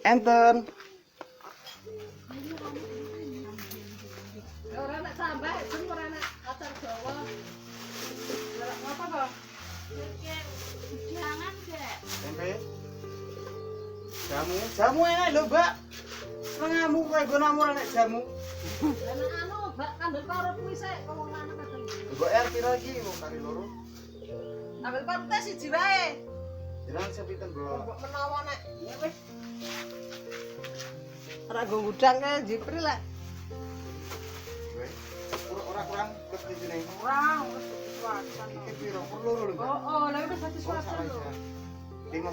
Enten. Ora nek sampe, sing ora nek acar Jawa. Apa kok? Jangan, Dek. Tempe. Jamu enak lho, Mbak. Setengahmu kowe nggo namur nek jamu. Lah anu, Mbak kandel karo kuwi sik kok wong lanang kadang. Mbok er piro iki wong kari loro? Kandel karo teh siji wae. Jenengan sepiten, Mbok? Mbok menawa nek ya wis. Ora nggo ngudang kae jipri lek. Ora kurang gede jeneng. Ora wis suwasan. Iki piro? Loro lho, Mbak. Oh, lha wis dadi suwasan lho. 5,5.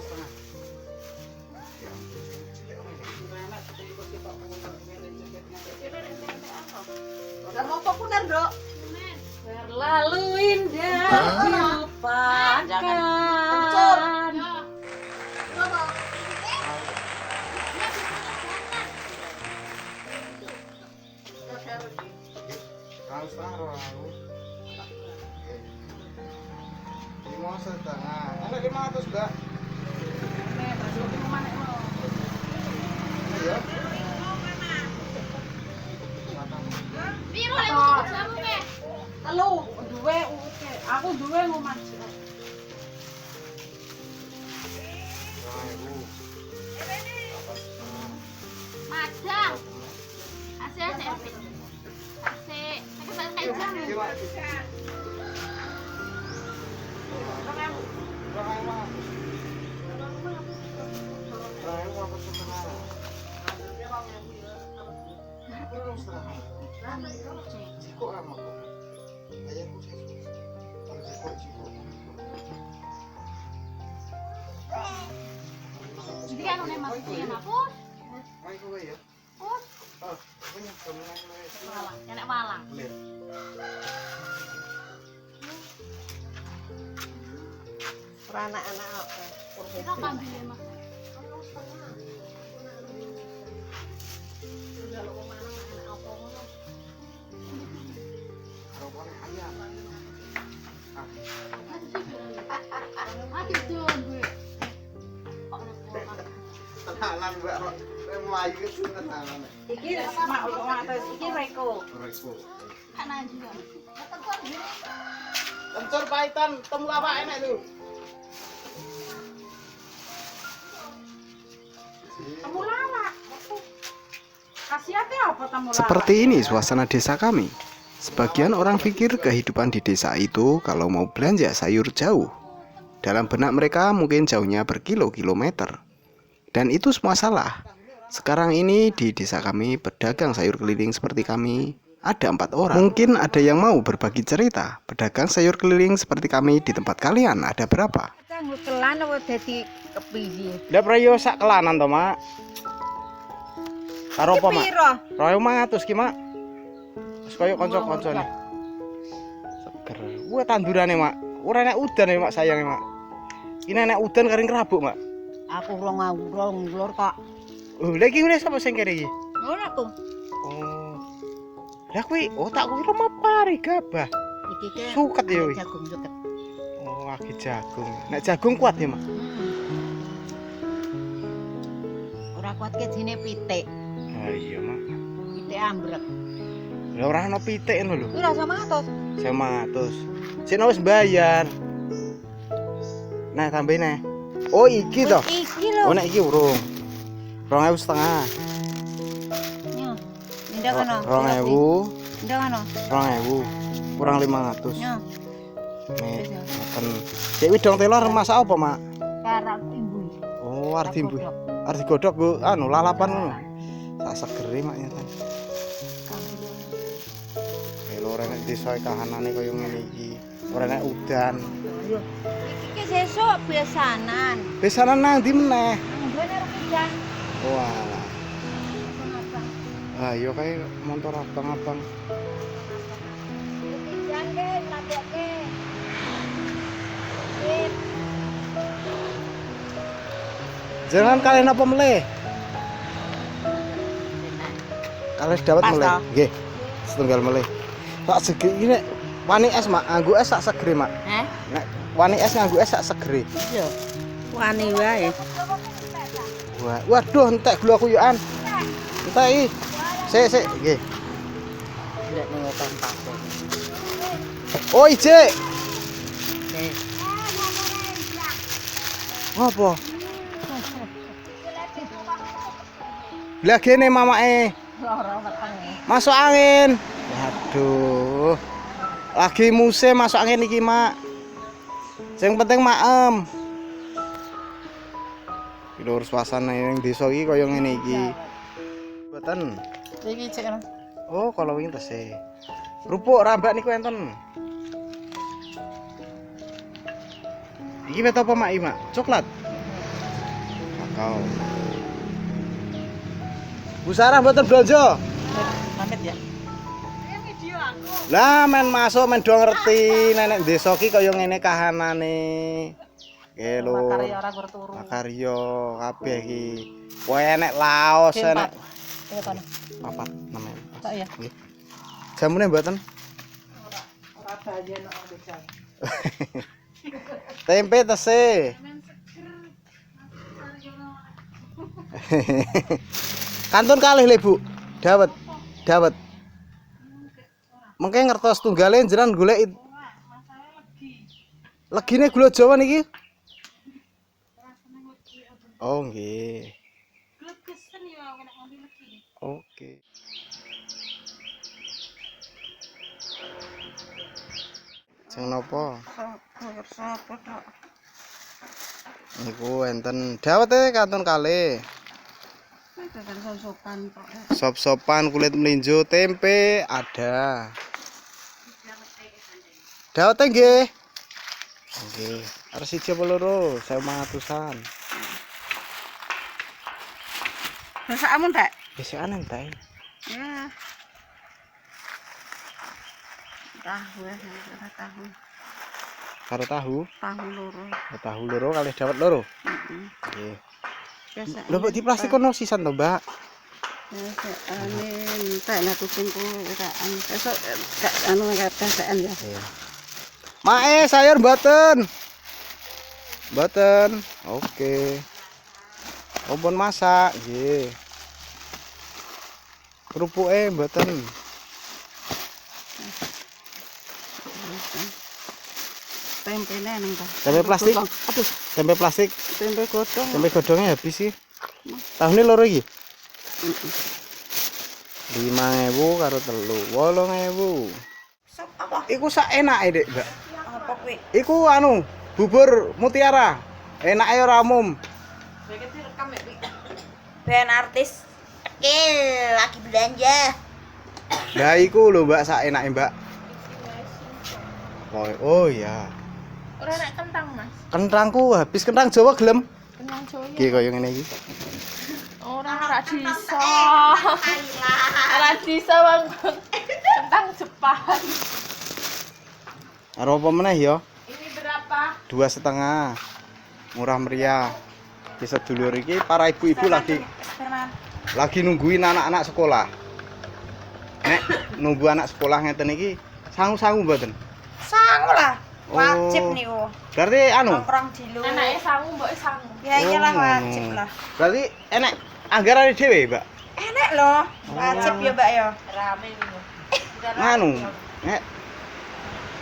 Lah mopo puner, Nduk? Terlalu indah dilupakan. Kencur. Kalau setengah aku. 5,5. Ana 500, Mbak. Iya. Piro lek untuk jamu ke? Telu duwe oke. Aku duwe ngomah. Madang. Asik. Asik. Sakit kayak jamu. Jadi kan udah masuk ya aku. Malang, enak Malang. Ora anak-anak apa. Kita kambil ya, Mas. Aduh, tuh, gue. Tenanan, Mbak. Melayu itu tenanan. Iki mak atas iki Reko. Kan aja. Kencur paitan, temu apa enak tuh? Temulawak. Khasiatnya apa temulawak? Seperti ini suasana desa kami. Sebagian orang pikir kehidupan di desa itu kalau mau belanja sayur jauh. Dalam benak mereka mungkin jauhnya berkilo-kilometer. Dan itu semua salah. Sekarang ini di desa kami pedagang sayur keliling seperti kami ada 4 orang. Mungkin ada yang mau berbagi cerita. Pedagang sayur keliling seperti kami di tempat kalian ada berapa? Kanggo kelan apa dadi kepiye? Lah prayo sak kelanan to, Mak. Karo apa, Mak? Piro? 200 ki, Mak. Wis koyo kanca-kancane. Seger. Kuwi tandurane, Mak. Ora enek udan ya, Mak, sayange, Mak. Ini enek udan kering kerabuk, Mak. Aku rong lur kok. Oh, lha iki ngene sapa sing kene iki? Ngono aku. Oh. Lah kuwi tak kuwi lemah pari gabah. Iki ke Suket ya kuwi. jagung suket. Oh, lagi jagung. Nek jagung kuat ya, Mak. Ora kuat ke jene pitik. Ah iya, Mak. Pitik ambrek. Lah ora ono pitik ngono lho. Kuwi rasa matos. 100. Sing wis bayar. Nah, tambene. Oh, iki to. Iki lho. Oh, nek iki urung. 2,500. Yo. Ndak kono. 2,000. Ndak kono. 2,000 kurang 500. Yo. Nek ngoten. Cek widong telo masak apa, Mak? Karang imbu. Oh, arep dimbu. Arep digodhog go anu lalapan ngono. Sak segere, Mak ya. Ora nek desa kahanane kaya ngene iki. Ora nek udan. Yo. Iki ke sesuk besanan. Besanan nang ndi meneh? Nggone ora udan. Wah. Ah, yo kae motor abang-abang. Udan ke laboke. Jangan kalian apa meleh? Kalian dapat meleh. Nggih. Setunggal meleh. Tak segeri iki nek wani es, Mak. Nganggo es sak segere, Mak. Heh? Nek wani es nganggo es sak segere. Iya. Wani wae. Waduh, entek gula kuyukan. Entek iki. Sik, nggih. Lihat nih open pasir. Oh, ijek. Apa? Lah gene mamake. Masuk angin. Waduh. Lagi musim masuk angin iki, Mak. Sing penting maem. Lur suasana ning desa iki kaya ngene iki. Mboten. Iki cek kan. Oh, kalau wingi tese. Rupuk rambak niku enten. Iki wet apa Mak? Mak? Coklat. Kakao. Bu Sarah mboten blonjo. Pamit ya. Lah men masuk men do ngerti nenek desa iki kaya ngene kahanane. Nggih lho. Makarya ora berturu. Makarya kabeh iki. Kowe enek laos enek. Iya kan. Papat namanya. Tak ya. Nggih. Jamune mboten? Ora bayen kok bisa. Tempe tese. Kantun kalih le, Bu. Dawet. Mengke ngertos tunggale jenengan golek legine gula Jawa niki. Oh, nggih. Oke. Jeng napa? Sapa tok? Niku enten dawete kantun kalih. Dadan sopan kok. Sop-sopan kulit melinjo, tempe ada. Dawete nggih. Nggih. Arep siji apa loro? 1500-an. Masakmu ndak? Biasane entek. Ya. Tahu ya, tahu. Karo tahu. Tahu loro. Tahu loro kalih dawet loro. Heeh. Nggih. Biasa. Lho, di plastik kono sisan to, Mbak? Ane entek lah kucingku ora esuk gak anu ketekan ya. Iya. Mae sayur mboten. Mboten. Oke. Ompun masak, nggih. Kerupuke mboten. Tempe nang ta. Tempe plastik. Aduh, Tempe plastik, tempe godhong. tempe godhongnya habis sih. Tahune loro iki. 5.000 karo telu, 8.000. Sop apa? Iku sak enake, Dik, Mbak. Apa kuwi? Iku anu, bubur mutiara. Enake ora umum. Ben artis. Lagi belanja. Lah iku lho, Mbak, sak enake, Mbak. Oh iya. Ora nek kentang, Mas. Kentrangku habis kentang Jawa gelem. Kentang Jawa. Iki kaya ngene iki. Ora bisa. Ora bisa, Bang. Kentang Jepang. Karo apa meneh ya? Ini berapa? 2,5. Murah meriah. Bisa dulur iki para ibu-ibu lagi nungguin anak-anak sekolah. Nek nunggu anak sekolah ngeten iki sangu-sangu mboten? Sangu lah. Wajib Oh. niku. Berarti anu. Nongkrong di luar. Anake sangu, mboke sangu. Ya iyalah Oh, wajib lah. Berarti enek anggaran dhewe, Mbak. Enak loh. Wajib ya, Mbak ya. Rame niku. Anu, nek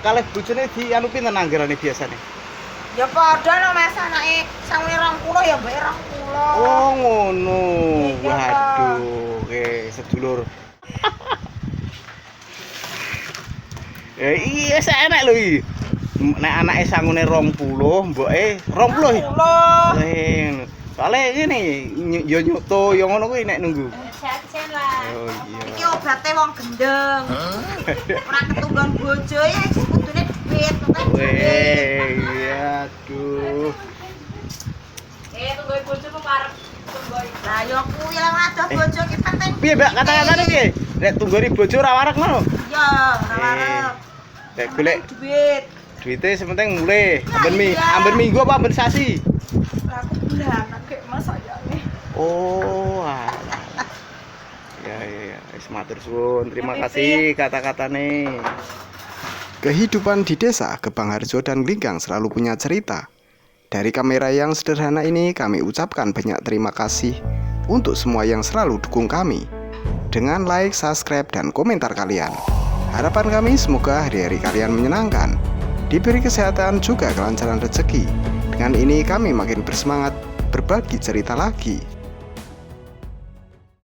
kalih bojone di anu pinten anggarane biasane? Ya padha no Mas anake sangu 20 ya mbak 20. Oh, ngono. Iya, Waduh, oke, sedulur. Iya sak enek lho iki. Nek anake sangune 20, mboke 20 iki. Soale ngene yo nyuto yo ngono kuwi nek nunggu. Jajan lah. Oh iya. Iki obate wong gendeng. Ora ketunggon bojo ya kudune duit. Weh, aduh. Tunggu bojo kok parep. Tunggu. Lah yo kuwi lah adoh bojo ki penting. Piye, Mbak? Kata-katane piye? Nek tunggoni bojo ora warak ngono. Iya, ora arep. Nek golek Duit. duite sepenting mulai. Amben minggu apa amben sasi? Lah aku bulanan kayak Mas sayane. Oh, alah. Ya, wis matur suwun. Terima kasih kata-katane. Kehidupan di desa Gebang Harjo dan Glinggang selalu punya cerita. Dari kamera yang sederhana ini kami ucapkan banyak terima kasih untuk semua yang selalu dukung kami dengan like, subscribe, dan komentar kalian. Harapan kami semoga hari-hari kalian menyenangkan, diberi kesehatan juga kelancaran rezeki. Dengan ini kami makin bersemangat berbagi cerita lagi.